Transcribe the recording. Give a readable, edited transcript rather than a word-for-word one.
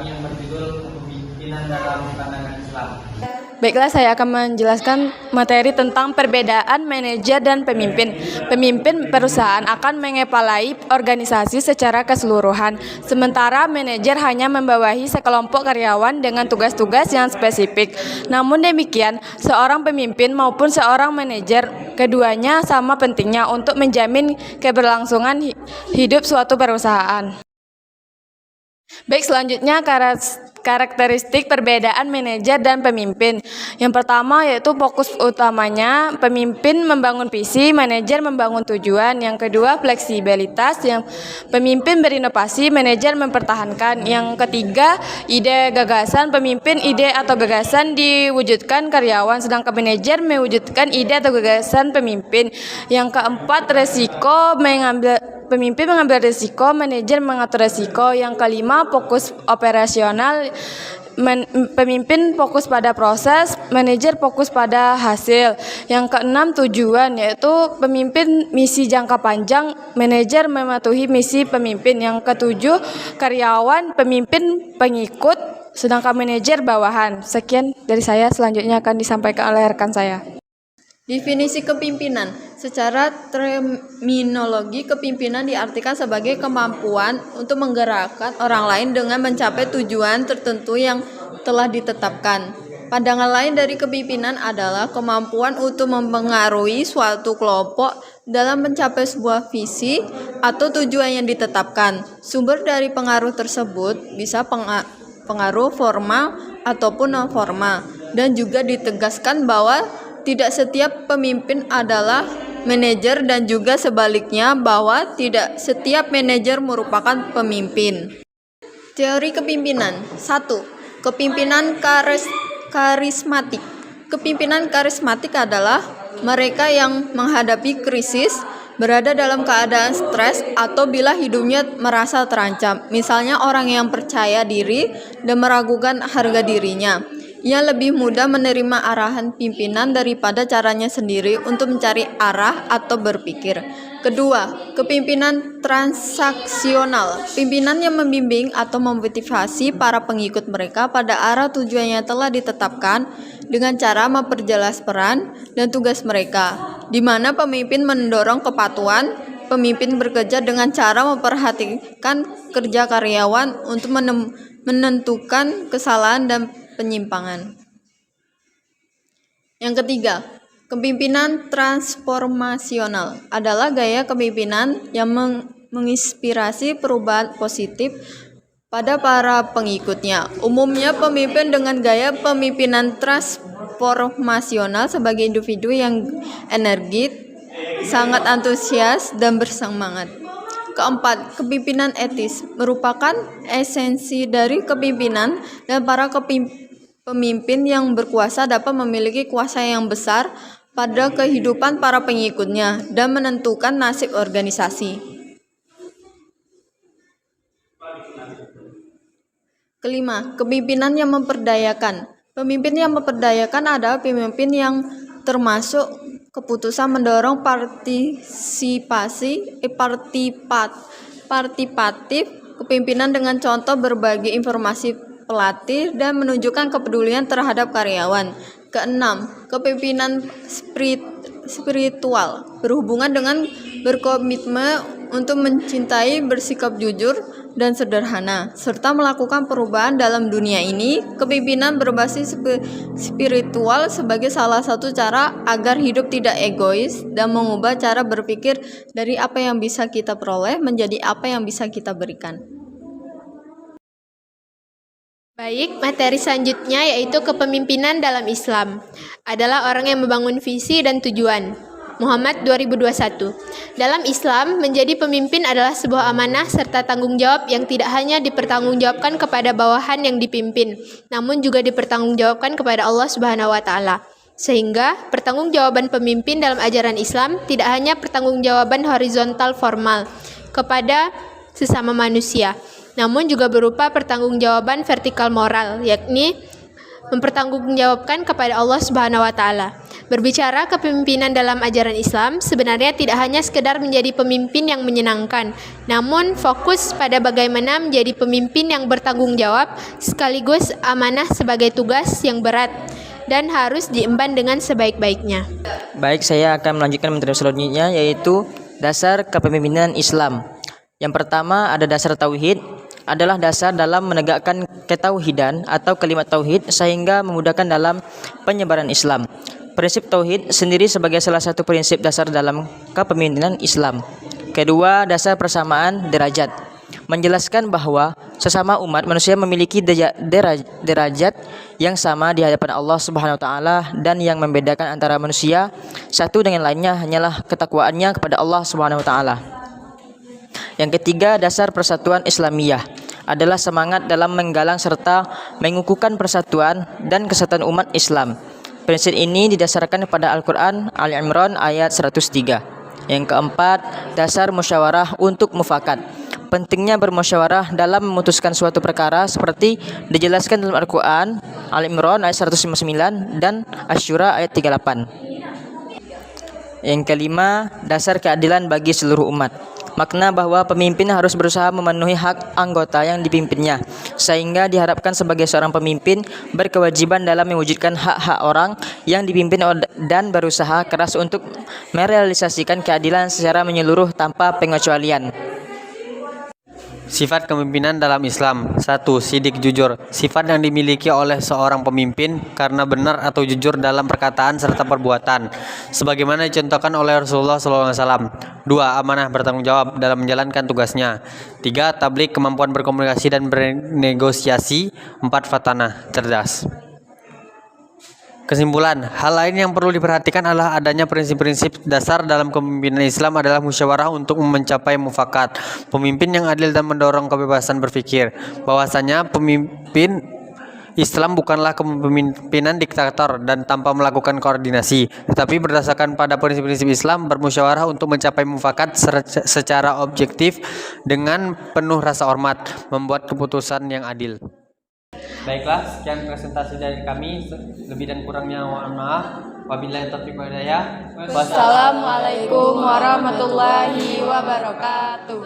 yang berjudul Kepemimpinan dalam Pandangan Islam. Baiklah, saya akan menjelaskan materi tentang perbedaan manajer dan pemimpin. Pemimpin perusahaan akan mengepalai organisasi secara keseluruhan, sementara manajer hanya membawahi sekelompok karyawan dengan tugas-tugas yang spesifik. Namun demikian, seorang pemimpin maupun seorang manajer, keduanya sama pentingnya untuk menjamin keberlangsungan hidup suatu perusahaan. Baik, selanjutnya karakteristik perbedaan manajer dan pemimpin. Yang pertama yaitu fokus utamanya, pemimpin membangun visi, manajer membangun tujuan. Yang kedua, fleksibilitas, yang pemimpin berinovasi, manajer mempertahankan. Yang ketiga, ide gagasan, pemimpin ide atau gagasan diwujudkan karyawan, sedangkan manajer mewujudkan ide atau gagasan pemimpin. Yang keempat, pemimpin mengambil risiko, manajer mengatur risiko. Yang kelima, fokus operasional, pemimpin fokus pada proses, manajer fokus pada hasil. Yang keenam, tujuan, yaitu pemimpin misi jangka panjang, manajer mematuhi misi pemimpin. Yang ketujuh, karyawan, pemimpin pengikut, sedangkan manajer bawahan. Sekian dari saya, selanjutnya akan disampaikan oleh rekan saya. Definisi kepimpinan. Secara terminologi, kepimpinan diartikan sebagai kemampuan untuk menggerakkan orang lain dengan mencapai tujuan tertentu yang telah ditetapkan. Pandangan lain dari kepimpinan adalah kemampuan untuk mempengaruhi suatu kelompok dalam mencapai sebuah visi atau tujuan yang ditetapkan. Sumber dari pengaruh tersebut bisa pengaruh formal ataupun non formal, dan juga ditegaskan bahwa tidak setiap pemimpin adalah manajer dan juga sebaliknya bahwa tidak setiap manajer merupakan pemimpin. Teori kepimpinan. 1. Kepimpinan karismatik. Kepimpinan karismatik adalah mereka yang menghadapi krisis, berada dalam keadaan stres, atau bila hidupnya merasa terancam. Misalnya orang yang percaya diri dan meragukan harga dirinya. Ia lebih mudah menerima arahan pimpinan daripada caranya sendiri untuk mencari arah atau berpikir. Kedua, kepimpinan transaksional. Pimpinan yang membimbing atau memotivasi para pengikut mereka pada arah tujuan yang telah ditetapkan dengan cara memperjelas peran dan tugas mereka, di mana pemimpin mendorong kepatuhan. Pemimpin bekerja dengan cara memperhatikan kerja karyawan untuk menentukan kesalahan dan penyimpangan. Yang ketiga, kepimpinan transformasional adalah gaya kepemimpinan yang menginspirasi perubahan positif pada para pengikutnya. Umumnya pemimpin dengan gaya pemimpinan transformasional sebagai individu yang energik, sangat antusias dan bersemangat. Keempat, kepemimpinan etis merupakan esensi dari kepemimpinan, dan para pemimpin yang berkuasa dapat memiliki kuasa yang besar pada kehidupan para pengikutnya dan menentukan nasib organisasi. Kelima, kepemimpinan yang memperdayakan. Pemimpin yang memperdayakan adalah pemimpin yang termasuk keputusan mendorong partipatif kepemimpinan dengan contoh berbagi informasi pelatih dan menunjukkan kepedulian terhadap karyawan. Keenam, kepemimpinan spiritual berhubungan dengan berkomitmen untuk mencintai, bersikap jujur dan sederhana, serta melakukan perubahan dalam dunia ini. Kepemimpinan berbasis spiritual sebagai salah satu cara agar hidup tidak egois dan mengubah cara berpikir dari apa yang bisa kita peroleh menjadi apa yang bisa kita berikan. Baik, materi selanjutnya yaitu kepemimpinan dalam Islam. Adalah orang yang membangun visi dan tujuan. Muhammad 2021. Dalam Islam, menjadi pemimpin adalah sebuah amanah serta tanggung jawab yang tidak hanya dipertanggungjawabkan kepada bawahan yang dipimpin, namun juga dipertanggungjawabkan kepada Allah Subhanahu wa taala. Sehingga pertanggungjawaban pemimpin dalam ajaran Islam tidak hanya pertanggungjawaban horizontal formal kepada sesama manusia, namun juga berupa pertanggungjawaban vertikal moral, yakni mempertanggungjawabkan kepada Allah Subhanahu wa taala. Berbicara kepemimpinan dalam ajaran Islam, sebenarnya tidak hanya sekedar menjadi pemimpin yang menyenangkan, namun fokus pada bagaimana menjadi pemimpin yang bertanggung jawab, sekaligus amanah sebagai tugas yang berat dan harus diemban dengan sebaik-baiknya. Baik, saya akan melanjutkan materi selanjutnya, yaitu dasar kepemimpinan Islam. Yang pertama ada dasar tauhid, adalah dasar dalam menegakkan ketauhidan atau kalimat tauhid sehingga memudahkan dalam penyebaran Islam. Prinsip tauhid sendiri sebagai salah satu prinsip dasar dalam kepemimpinan Islam. Kedua, dasar persamaan derajat, menjelaskan bahwa sesama umat manusia memiliki derajat yang sama di hadapan Allah Subhanahu wa taala, dan yang membedakan antara manusia satu dengan lainnya hanyalah ketakwaannya kepada Allah Subhanahu wa taala. Yang ketiga, dasar persatuan Islamiyah, adalah semangat dalam menggalang serta mengukuhkan persatuan dan kesatuan umat Islam. Prinsip ini didasarkan pada Al-Quran Ali Imran ayat 103. Yang keempat, dasar musyawarah untuk mufakat. Pentingnya bermusyawarah dalam memutuskan suatu perkara seperti dijelaskan dalam Al-Quran Ali Imran ayat 159 dan Asy-Syura ayat 38. Yang kelima, dasar keadilan bagi seluruh umat. Makna bahwa pemimpin harus berusaha memenuhi hak anggota yang dipimpinnya, sehingga diharapkan sebagai seorang pemimpin berkewajiban dalam mewujudkan hak-hak orang yang dipimpin dan berusaha keras untuk merealisasikan keadilan secara menyeluruh tanpa pengecualian. Sifat kepemimpinan dalam Islam. 1. Sidik jujur. Sifat yang dimiliki oleh seorang pemimpin karena benar atau jujur dalam perkataan serta perbuatan, sebagaimana dicontohkan oleh Rasulullah SAW. 2. Amanah, bertanggung jawab dalam menjalankan tugasnya. 3. Tabligh, kemampuan berkomunikasi dan bernegosiasi. 4. Fatanah, cerdas. Kesimpulan, hal lain yang perlu diperhatikan adalah adanya prinsip-prinsip dasar dalam kepemimpinan Islam adalah musyawarah untuk mencapai mufakat, pemimpin yang adil dan mendorong kebebasan berpikir. Bahwasanya pemimpin Islam bukanlah kepemimpinan diktator dan tanpa melakukan koordinasi, tetapi berdasarkan pada prinsip-prinsip Islam, bermusyawarah untuk mencapai mufakat secara objektif dengan penuh rasa hormat, membuat keputusan yang adil. Baiklah, sekian presentasi dari kami. Lebih dan kurangnya mohon maaf. Wabillahi taufiq wal hidayah. Wassalamualaikum warahmatullahi wabarakatuh.